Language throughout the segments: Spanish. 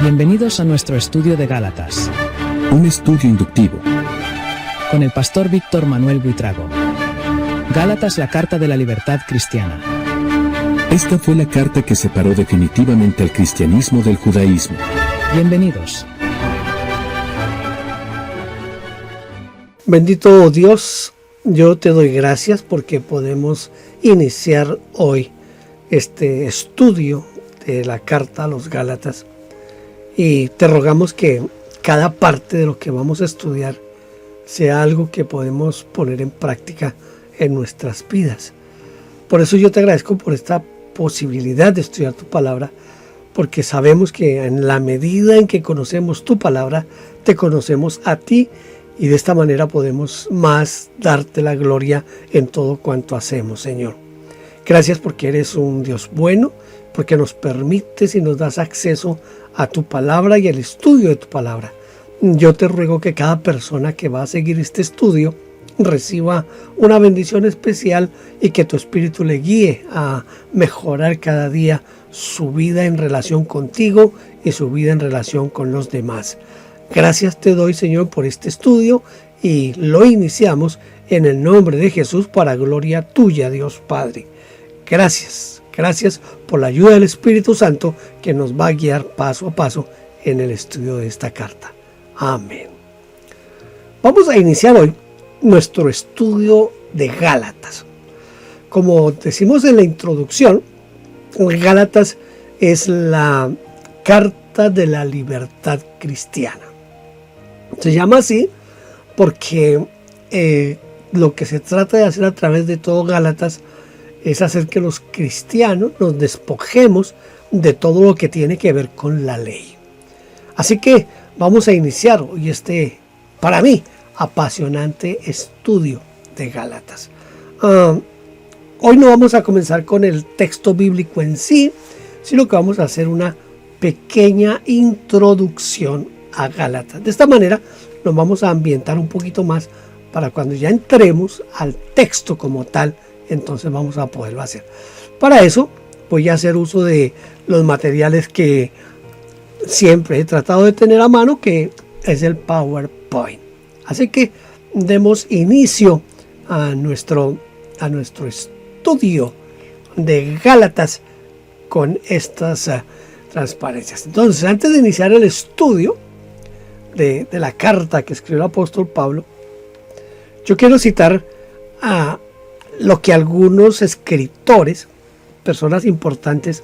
Bienvenidos a nuestro estudio de Gálatas, un estudio inductivo, con el pastor Víctor Manuel Buitrago. Gálatas, la carta de la libertad cristiana. Esta fue la carta que separó definitivamente al cristianismo del judaísmo. Bienvenidos. Bendito Dios, yo te doy gracias porque podemos iniciar hoy este estudio de la carta a los Gálatas. Y te rogamos que cada parte de lo que vamos a estudiar sea algo que podemos poner en práctica en nuestras vidas. Por eso yo te agradezco por esta posibilidad de estudiar tu palabra, porque sabemos que en la medida en que conocemos tu palabra, te conocemos a ti, y de esta manera podemos más darte la gloria en todo cuanto hacemos, Señor. Gracias porque eres un Dios bueno, porque nos permites y nos das acceso a tu palabra y al estudio de tu palabra. Yo te ruego que cada persona que va a seguir este estudio reciba una bendición especial y que tu Espíritu le guíe a mejorar cada día su vida en relación contigo y su vida en relación con los demás. Gracias te doy, Señor, por este estudio y lo iniciamos en el nombre de Jesús para gloria tuya, Dios Padre. Gracias por la ayuda del Espíritu Santo que nos va a guiar paso a paso en el estudio de esta carta. Amén. Vamos a iniciar hoy nuestro estudio de Gálatas. Como decimos en la introducción, Gálatas es la carta de la libertad cristiana. Se llama así porque lo que se trata de hacer a través de todo Gálatas es hacer que los cristianos nos despojemos de todo lo que tiene que ver con la ley. Así que vamos a iniciar hoy este, para mí, apasionante estudio de Gálatas. Hoy no vamos a comenzar con el texto bíblico en sí, sino que vamos a hacer una pequeña introducción a Gálatas. De esta manera nos vamos a ambientar un poquito más para cuando ya entremos al texto como tal, entonces vamos a poderlo hacer. Para eso voy a hacer uso de los materiales que siempre he tratado de tener a mano, que es el PowerPoint. Así que demos inicio a nuestro estudio de Gálatas con estas transparencias. Entonces, antes de iniciar el estudio de la carta que escribió el apóstol Pablo, yo quiero citar a lo que algunos escritores, personas importantes,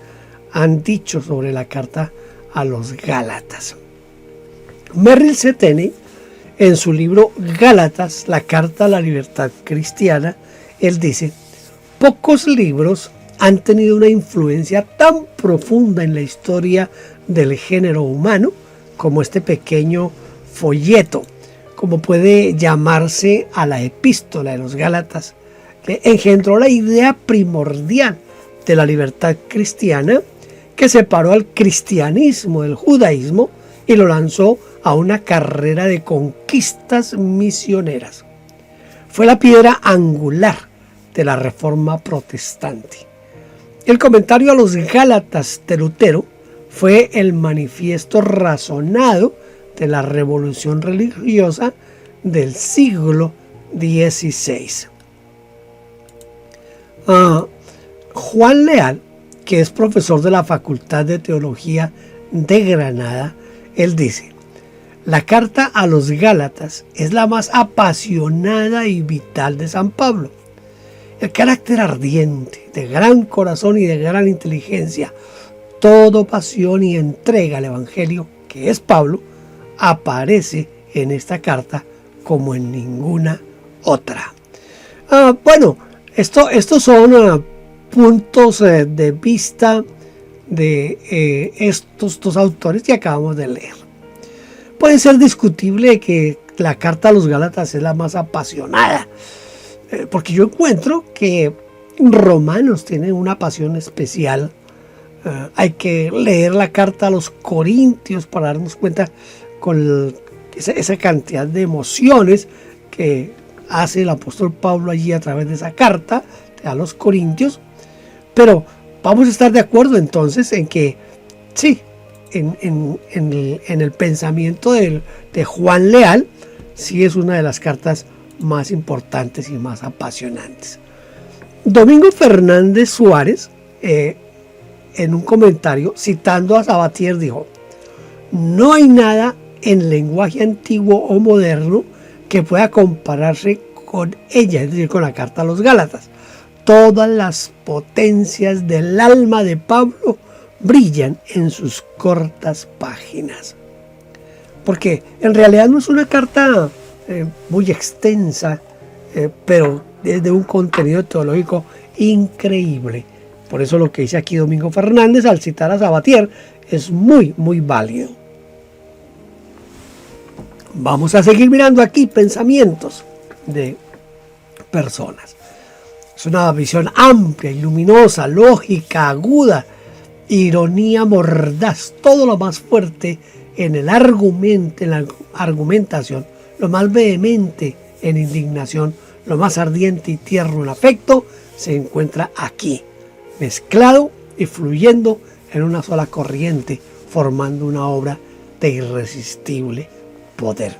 han dicho sobre la carta a los Gálatas. Merrill C. Tenney, en su libro Gálatas, la carta a la libertad cristiana, él dice: pocos libros han tenido una influencia tan profunda en la historia del género humano como este pequeño folleto, como puede llamarse a la epístola de los Gálatas, que engendró la idea primordial de la libertad cristiana, que separó al cristianismo del judaísmo y lo lanzó a una carrera de conquistas misioneras. Fue la piedra angular de la reforma protestante. El comentario a los Gálatas de Lutero fue el manifiesto razonado de la revolución religiosa del siglo XVI. Juan Leal, que es profesor de la Facultad de Teología de Granada, él dice: la carta a los Gálatas es la más apasionada y vital de San Pablo. El carácter ardiente, de gran corazón y de gran inteligencia, todo pasión y entrega al Evangelio, que es Pablo, aparece en esta carta como en ninguna otra. Estos son puntos de vista de estos dos autores que acabamos de leer. Puede ser discutible que la carta a los Gálatas es la más apasionada, porque yo encuentro que Romanos tiene una pasión especial. Hay que leer la carta a los Corintios para darnos cuenta con esa cantidad de emociones que hace el apóstol Pablo allí a través de esa carta a los Corintios. Pero vamos a estar de acuerdo entonces en que sí, en el pensamiento de Juan Leal, sí es una de las cartas más importantes y más apasionantes. Domingo Fernández Suárez, en un comentario citando a Sabatier, dijo: no hay nada en lenguaje antiguo o moderno que pueda compararse con ella, es decir, con la carta a los Gálatas. Todas las potencias del alma de Pablo brillan en sus cortas páginas. Porque en realidad no es una carta muy extensa, pero es de un contenido teológico increíble. Por eso lo que dice aquí Domingo Fernández al citar a Sabatier es muy, muy válido. Vamos a seguir mirando aquí pensamientos de personas. Es una visión amplia y luminosa, lógica, aguda, ironía mordaz, todo lo más fuerte en el argumento, en la argumentación, lo más vehemente en indignación, lo más ardiente y tierno en afecto, se encuentra aquí, mezclado y fluyendo en una sola corriente, formando una obra de irresistible poder.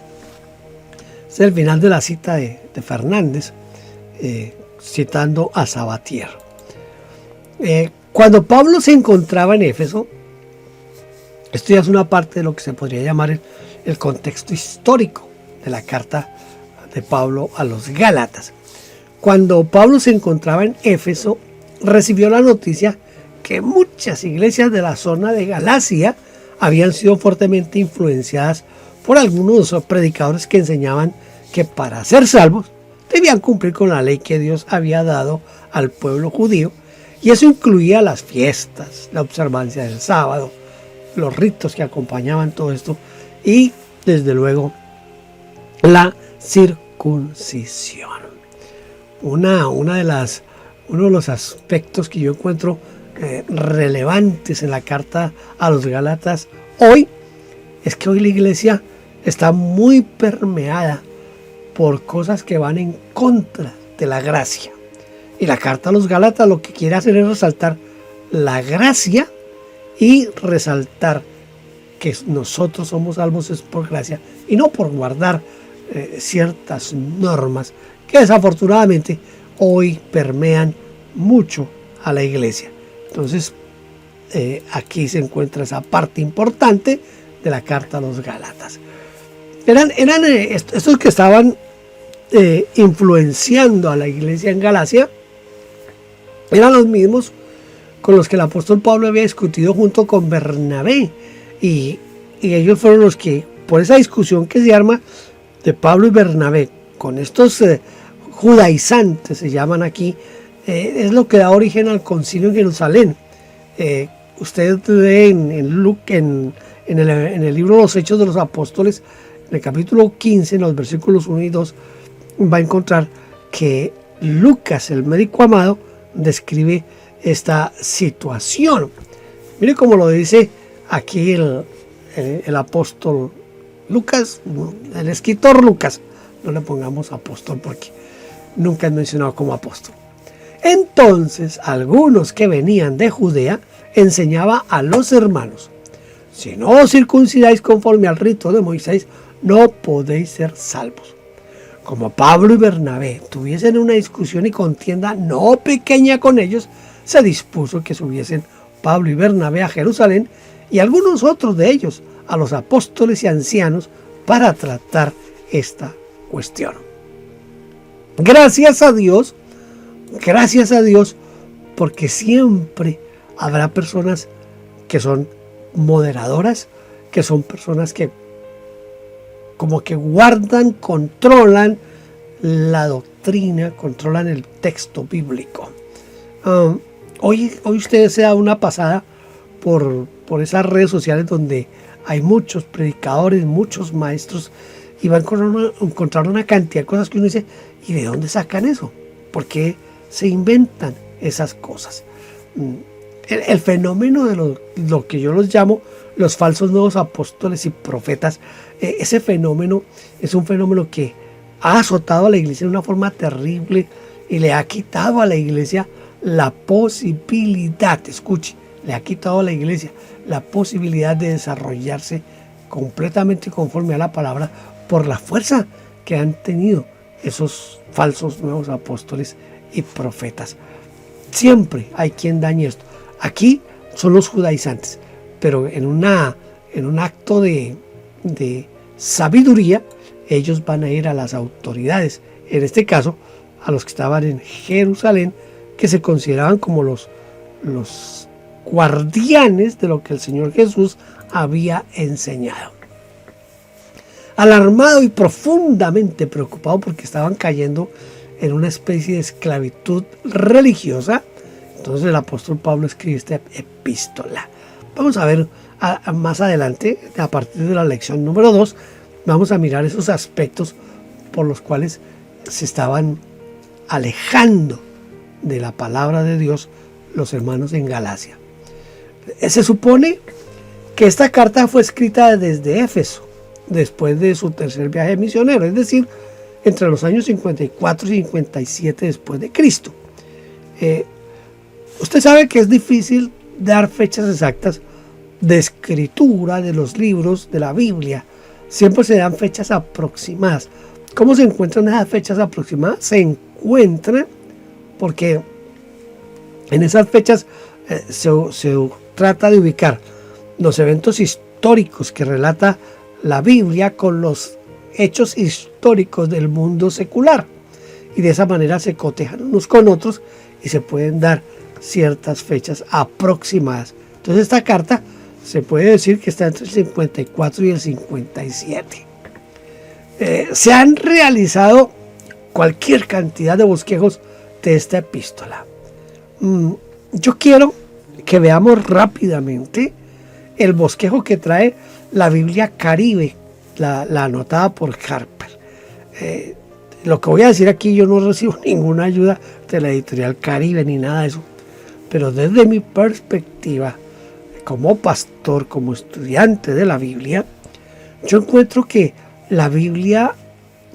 Es el final de la cita de Fernández, citando a Sabatier. Cuando Pablo se encontraba en Éfeso, esto ya es una parte de lo que se podría llamar el contexto histórico de la carta de Pablo a los Gálatas. Cuando Pablo se encontraba en Éfeso, recibió la noticia que muchas iglesias de la zona de Galacia habían sido fuertemente influenciadas por algunos predicadores que enseñaban que para ser salvos debían cumplir con la ley que Dios había dado al pueblo judío, y eso incluía las fiestas, la observancia del sábado, los ritos que acompañaban todo esto y desde luego la circuncisión. Uno de los aspectos que yo encuentro relevantes en la carta a los Gálatas hoy es que hoy la iglesia está muy permeada por cosas que van en contra de la gracia. Y la carta a los Gálatas lo que quiere hacer es resaltar la gracia y resaltar que nosotros somos salvos es por gracia y no por guardar ciertas normas que desafortunadamente hoy permean mucho a la iglesia. Entonces aquí se encuentra esa parte importante de la carta a los Gálatas. Eran estos que estaban influenciando a la iglesia en Galacia, eran los mismos con los que el apóstol Pablo había discutido junto con Bernabé, y ellos fueron los que, por esa discusión que se arma de Pablo y Bernabé con estos judaizantes, se llaman aquí, es lo que da origen al concilio en Jerusalén. Usted lee en el libro de los Hechos de los Apóstoles, en el capítulo 15, en los versículos 1 y 2, va a encontrar que Lucas, el médico amado, describe esta situación. Mire cómo lo dice aquí el apóstol Lucas, el escritor Lucas. No le pongamos apóstol porque nunca es mencionado como apóstol. Entonces, algunos que venían de Judea enseñaba a los hermanos: si no os circuncidáis conforme al rito de Moisés, no podéis ser salvos. Como Pablo y Bernabé tuviesen una discusión y contienda no pequeña con ellos, se dispuso que subiesen Pablo y Bernabé a Jerusalén y algunos otros de ellos a los apóstoles y ancianos para tratar esta cuestión. Gracias a Dios, porque siempre habrá personas que son moderadoras, que son personas que como que guardan, controlan la doctrina, controlan el texto bíblico. Hoy usted se da una pasada por esas redes sociales donde hay muchos predicadores, muchos maestros, y van a encontrar una cantidad de cosas que uno dice: ¿y de dónde sacan eso? ¿Por qué se inventan esas cosas? El fenómeno de lo que yo los llamo los falsos nuevos apóstoles y profetas, ese fenómeno es un fenómeno que ha azotado a la iglesia de una forma terrible y le ha quitado a la iglesia la posibilidad, escuche, le ha quitado a la iglesia la posibilidad de desarrollarse completamente conforme a la palabra por la fuerza que han tenido esos falsos nuevos apóstoles y profetas. Siempre hay quien dañe esto. Aquí son los judaizantes, pero en un acto de sabiduría, ellos van a ir a las autoridades, en este caso a los que estaban en Jerusalén, que se consideraban como los guardianes de lo que el Señor Jesús había enseñado. Alarmado y profundamente preocupado porque estaban cayendo en una especie de esclavitud religiosa, entonces el apóstol Pablo escribe esta epístola. Vamos a ver más adelante, a partir de la lección número 2, vamos a mirar esos aspectos por los cuales se estaban alejando de la palabra de Dios los hermanos en Galacia. Se supone que esta carta fue escrita desde Éfeso, después de su tercer viaje misionero, es decir, entre los años 54 y 57 después de Cristo. Usted sabe que es difícil dar fechas exactas de escritura de los libros de la Biblia. Siempre se dan fechas aproximadas. ¿Cómo se encuentran esas fechas aproximadas? Se encuentran porque en esas fechas se trata de ubicar los eventos históricos que relata la Biblia con los hechos históricos del mundo secular, y de esa manera se cotejan unos con otros y se pueden dar ciertas fechas aproximadas. Entonces esta carta se puede decir que está entre el 54 y el 57. Se han realizado cualquier cantidad de bosquejos de esta epístola. Yo quiero que veamos rápidamente el bosquejo que trae la Biblia Caribe, la anotada por Harper. Lo que voy a decir aquí, yo no recibo ninguna ayuda de la editorial Caribe ni nada de eso, pero desde mi perspectiva como pastor, como estudiante de la Biblia, yo encuentro que la Biblia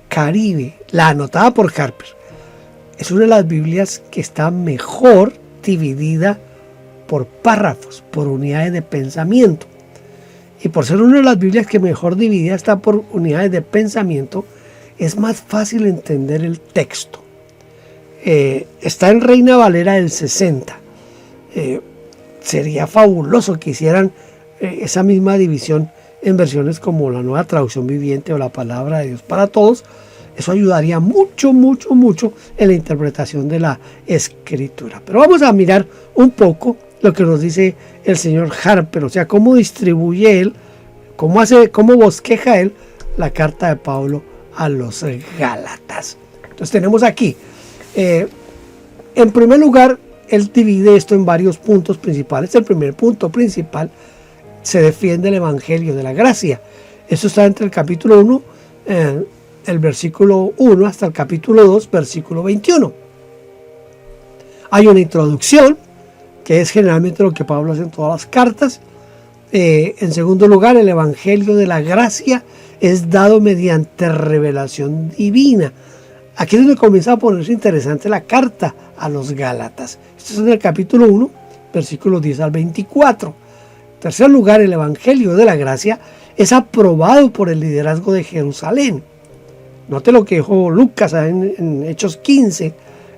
Caribe, la anotada por Harper, es una de las Biblias que está mejor dividida por párrafos, por unidades de pensamiento. Y por ser una de las Biblias que mejor dividida está por unidades de pensamiento, es más fácil entender el texto. Está en Reina Valera del 60. Sería fabuloso que hicieran esa misma división en versiones como la Nueva Traducción Viviente o la Palabra de Dios para Todos. Eso ayudaría mucho en la interpretación de la Escritura. Pero vamos a mirar un poco lo que nos dice el señor Harper, o sea, cómo distribuye él, cómo bosqueja él la carta de Pablo a los Gálatas. Entonces tenemos aquí, en primer lugar, él divide esto en varios puntos principales. El primer punto principal, se defiende el Evangelio de la Gracia. Esto está entre el capítulo 1, el versículo 1 hasta el capítulo 2, versículo 21. Hay una introducción, que es generalmente lo que Pablo hace en todas las cartas. En segundo lugar, el Evangelio de la Gracia es dado mediante revelación divina. Aquí es donde comienza a ponerse interesante la carta a los Gálatas. Esto es en el capítulo 1, versículos 10 al 24. En tercer lugar, el Evangelio de la Gracia es aprobado por el liderazgo de Jerusalén. Note lo que dijo Lucas en Hechos 15.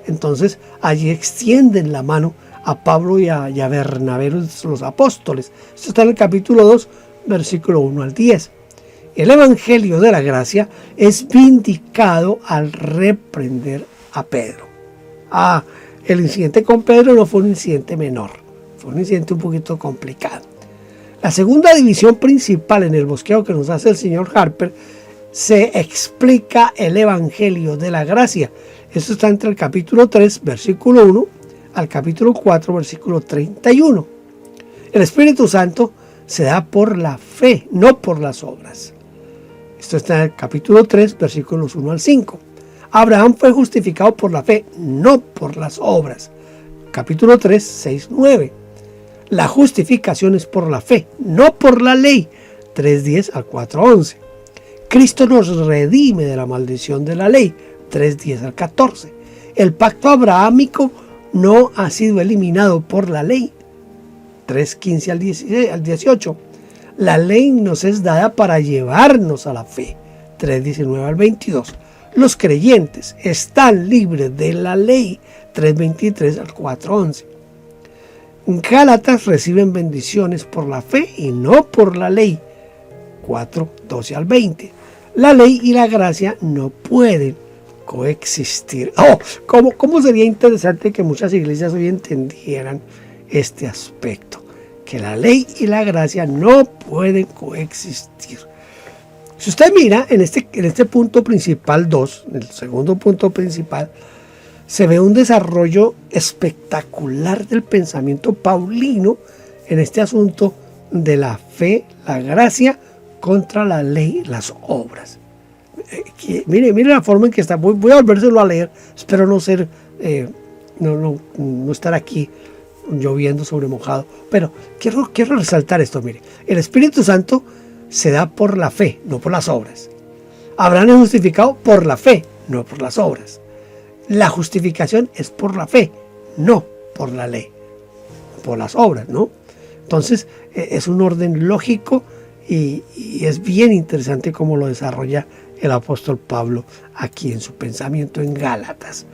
Entonces, allí extienden la mano a Pablo y a Bernabé, los apóstoles. Esto está en el capítulo 2, versículo 1 al 10. El Evangelio de la Gracia es vindicado al reprender a Pedro. El incidente con Pedro no fue un incidente menor, fue un incidente un poquito complicado. La segunda división principal en el bosquejo que nos hace el señor Harper, se explica el Evangelio de la Gracia. Esto está entre el capítulo 3, versículo 1, al capítulo 4, versículo 31. El Espíritu Santo se da por la fe, no por las obras. Esto está en el capítulo 3, versículos 1 al 5. Abraham fue justificado por la fe, no por las obras. Capítulo 3, 6, 9. La justificación es por la fe, no por la ley. 3:10 al 4:11. Cristo nos redime de la maldición de la ley. 3:10 al 14. El pacto abrahámico no ha sido eliminado por la ley. 3:15 al 18. La ley nos es dada para llevarnos a la fe. 3:19 al 22. Los creyentes están libres de la ley. 3:23 al 4:11. Gálatas reciben bendiciones por la fe y no por la ley. 4:12 al 20. La ley y la gracia no pueden coexistir. ¿Cómo sería interesante que muchas iglesias hoy entendieran este aspecto? Que la ley y la gracia no pueden coexistir. Si usted mira en este punto principal 2, el segundo punto principal, se ve un desarrollo espectacular del pensamiento paulino en este asunto de la fe, la gracia contra la ley, las obras. Mire la forma en que está. Voy a volvérselo a leer. Espero no estar aquí lloviendo sobre mojado. Pero quiero resaltar esto. Mire, el Espíritu Santo se da por la fe, no por las obras. Abraham es justificado por la fe, no por las obras. La justificación es por la fe, no por la ley, por las obras, ¿no? Entonces es un orden lógico y es bien interesante cómo lo desarrolla el apóstol Pablo aquí en su pensamiento en Gálatas.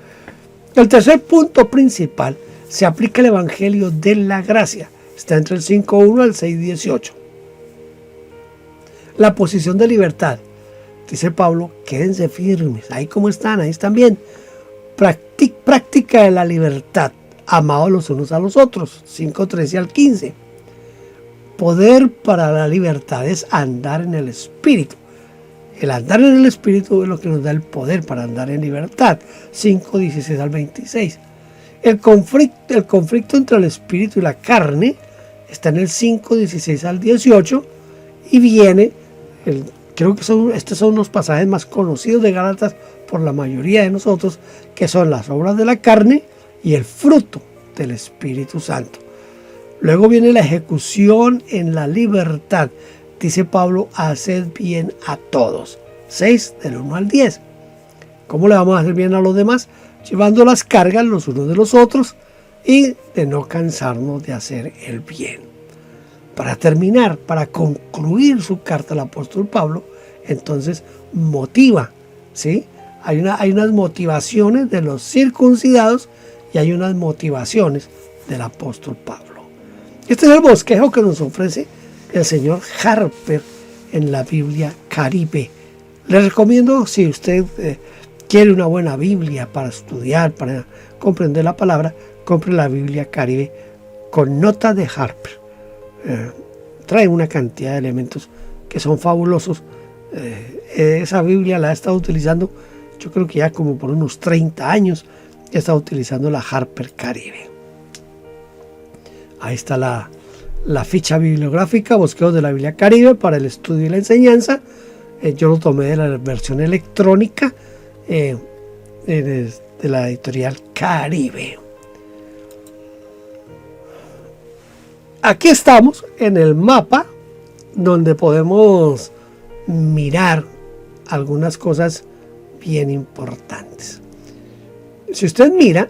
El tercer punto principal se aplica al evangelio de la gracia. Está entre el 5:1 al 6:18. La posición de libertad. Dice Pablo, quédense firmes. Ahí como están, ahí están bien. Práctica de la libertad. Amados los unos a los otros. 5:13 al 15. Poder para la libertad es andar en el Espíritu. El andar en el Espíritu es lo que nos da el poder para andar en libertad. 5:16 al 26. El conflicto entre el Espíritu y la carne está en el 5:16 al 18. Y viene, creo que estos son los pasajes más conocidos de Gálatas por la mayoría de nosotros, que son las obras de la carne y el fruto del Espíritu Santo. Luego viene la ejecución en la libertad. Dice Pablo, haced bien a todos. 6 del 1 al 10. ¿Cómo le vamos a hacer bien a los demás? Llevando las cargas los unos de los otros y de no cansarnos de hacer el bien. Para terminar, para concluir su carta al apóstol Pablo, entonces motiva, ¿sí? Hay unas motivaciones de los circuncidados y hay unas motivaciones del apóstol Pablo. Este es el bosquejo que nos ofrece el señor Harper en la Biblia Caribe. Les recomiendo, si usted quiere una buena Biblia para estudiar, para comprender la palabra, compre la Biblia Caribe con notas de Harper. Trae una cantidad de elementos que son fabulosos. Esa Biblia la he estado utilizando, yo creo que ya como por unos 30 años, he estado utilizando la Harper Caribe. Ahí está la ficha bibliográfica, bosqueos de la Biblia Caribe para el estudio y la enseñanza. Yo lo tomé de la versión electrónica de la editorial Caribe. Aquí estamos en el mapa donde podemos mirar algunas cosas bien importantes. Si usted mira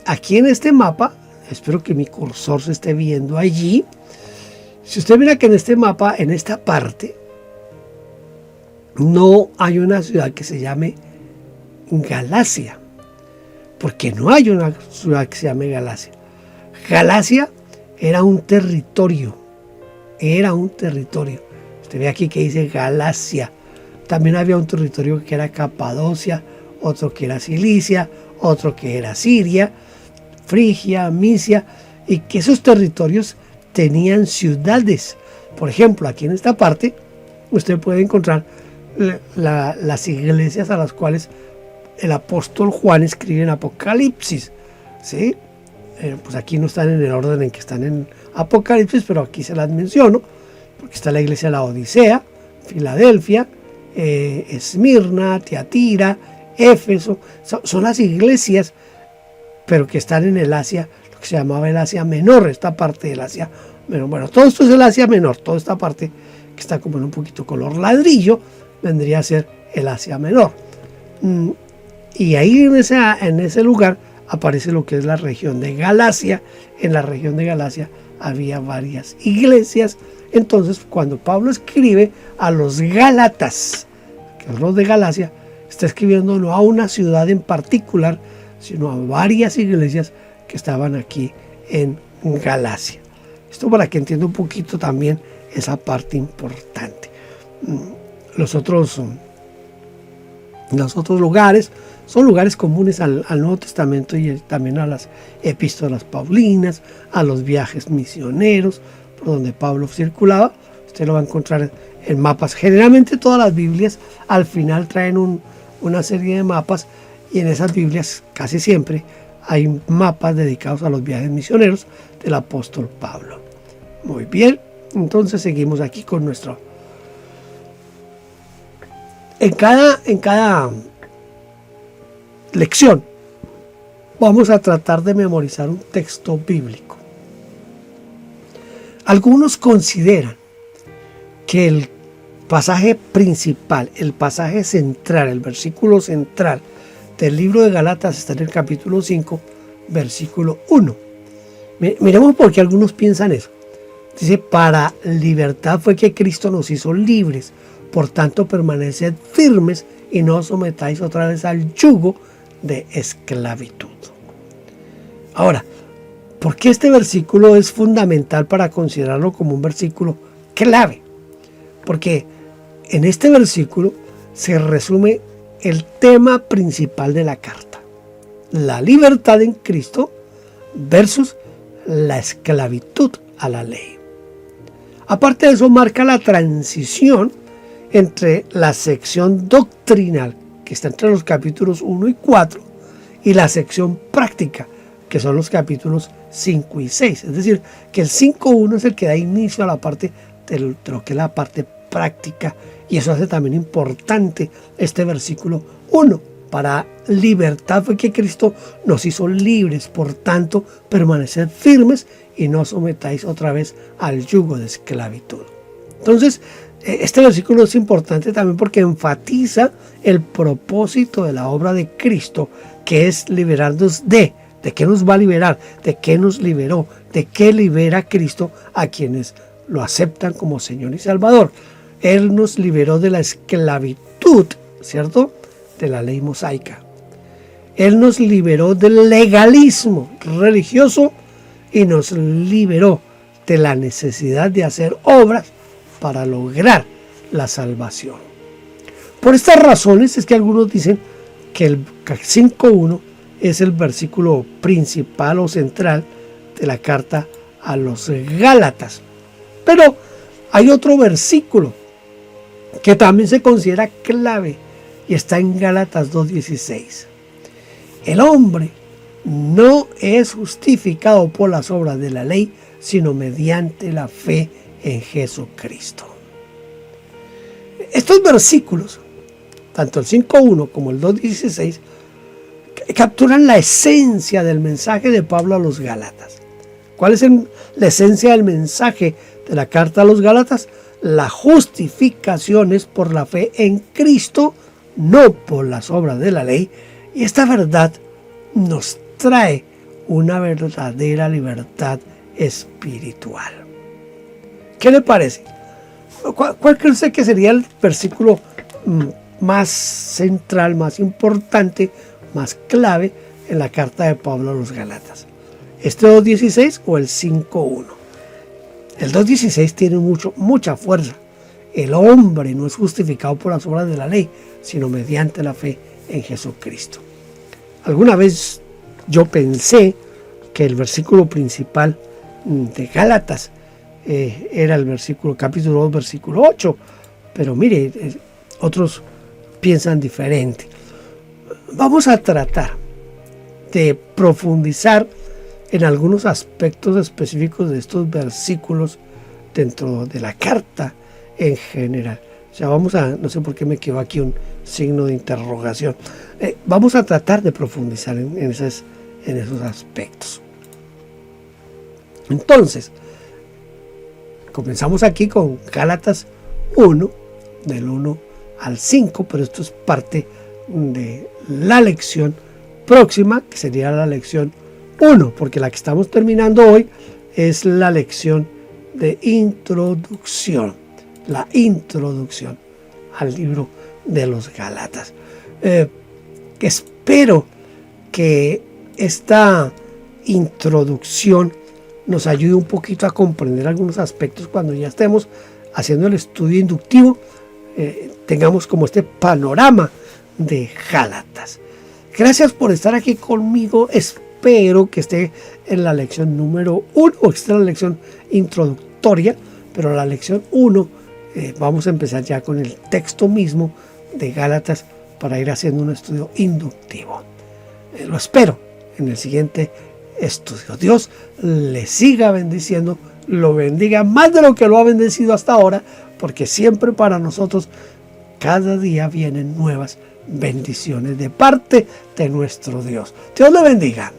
aquí en este mapa, espero que mi cursor se esté viendo allí. Si usted mira que en este mapa, en esta parte, no hay una ciudad que se llame Galacia, porque no hay una ciudad que se llame Galacia. Galacia era un territorio. Usted ve aquí que dice Galacia. También había un territorio que era Capadocia, otro que era Cilicia, otro que era Siria, Frigia, Misia, y que esos territorios tenían ciudades. Por ejemplo, aquí en esta parte usted puede encontrar las iglesias a las cuales el apóstol Juan escribe en Apocalipsis, ¿sí? Pues aquí no están en el orden en que están en Apocalipsis, pero aquí se las menciono, porque está la iglesia de la Odisea, Filadelfia, Esmirna, Tiatira, Éfeso. Son las iglesias, pero que están en el Asia, lo que se llamaba el Asia Menor, esta parte del Asia Menor. Bueno, todo esto es el Asia Menor, toda esta parte que está como en un poquito color ladrillo, vendría a ser el Asia Menor. Y ahí en ese lugar aparece lo que es la región de Galacia. En la región de Galacia había varias iglesias. Entonces, cuando Pablo escribe a los Gálatas, que es los de Galacia, está escribiendo no a una ciudad en particular, sino a varias iglesias que estaban aquí en Galacia. Esto para que entienda un poquito también esa parte importante. Los otros lugares son lugares comunes al Nuevo Testamento y también a las epístolas paulinas, a los viajes misioneros por donde Pablo circulaba. Usted lo va a encontrar en mapas. Generalmente todas las Biblias al final traen una serie de mapas, y en esas Biblias casi siempre hay mapas dedicados a los viajes misioneros del apóstol Pablo. Muy bien, entonces seguimos aquí con nuestro... En cada lección vamos a tratar de memorizar un texto bíblico. Algunos consideran que el pasaje principal, el pasaje central, el versículo central del libro de Gálatas está en el capítulo 5, versículo 1. Miremos por qué algunos piensan eso. Dice, para libertad fue que Cristo nos hizo libres, por tanto permaneced firmes y no os sometáis otra vez al yugo de esclavitud. Ahora, ¿por qué este versículo es fundamental para considerarlo como un versículo clave? Porque en este versículo se resume el tema principal de la carta: la libertad en Cristo versus la esclavitud a la ley. Aparte de eso, marca la transición entre la sección doctrinal, que está entre los capítulos 1 y 4, y la sección práctica, que son los capítulos 5 y 6. Es decir, que el 5.1 es el que da inicio a la parte de lo que es la parte práctica, y eso hace también importante este versículo 1. Para libertad fue que Cristo nos hizo libres, por tanto permaneced firmes y no sometáis otra vez al yugo de esclavitud. Entonces, este versículo es importante también porque enfatiza el propósito de la obra de Cristo, que es liberarnos ¿de qué nos va a liberar? ¿De qué nos liberó? ¿De qué libera Cristo a quienes lo aceptan como Señor y Salvador? Él nos liberó de la esclavitud, ¿cierto?, de la ley mosaica. Él nos liberó del legalismo religioso y nos liberó de la necesidad de hacer obras para lograr la salvación. Por estas razones es que algunos dicen que el 5.1 es el versículo principal o central de la carta a los Gálatas. Pero hay otro versículo que también se considera clave y está en Gálatas 2.16. El hombre no es justificado por las obras de la ley, sino mediante la fe en Jesucristo. Estos versículos, tanto el 5.1 como el 2.16, capturan la esencia del mensaje de Pablo a los Gálatas. ¿Cuál es la esencia del mensaje de la carta a los Gálatas? La justificación es por la fe en Cristo, no por las obras de la ley. Y esta verdad nos trae una verdadera libertad espiritual. ¿Qué le parece? ¿Cuál cree usted que sería el versículo más central, más importante, más clave en la carta de Pablo a los Gálatas? ¿Este 2.16 o el 5.1? El 2.16 tiene mucha fuerza. El hombre no es justificado por las obras de la ley, sino mediante la fe en Jesucristo. Alguna vez yo pensé que el versículo principal de Gálatas era el versículo, capítulo 2, versículo 8, pero mire, otros piensan diferente. Vamos a tratar de profundizar en algunos aspectos específicos de estos versículos dentro de la carta en general. O sea, no sé por qué me quedó aquí un signo de interrogación. Vamos a tratar de profundizar en esos aspectos. Entonces, comenzamos aquí con Gálatas 1, del 1 al 5, pero esto es parte de la lección próxima, que sería la lección 1, porque la que estamos terminando hoy es la lección de introducción, la introducción al libro de los Gálatas. Espero que esta introducción nos ayude un poquito a comprender algunos aspectos cuando ya estemos haciendo el estudio inductivo, tengamos como este panorama de Gálatas. Gracias por estar aquí conmigo. Espero que esté en la lección número 1, o esté en la lección introductoria, pero la lección 1 vamos a empezar ya con el texto mismo de Gálatas para ir haciendo un estudio inductivo. Lo espero en el siguiente estudio. Dios le siga bendiciendo, lo bendiga más de lo que lo ha bendecido hasta ahora, porque siempre para nosotros cada día vienen nuevas bendiciones de parte de nuestro Dios. Dios le bendiga.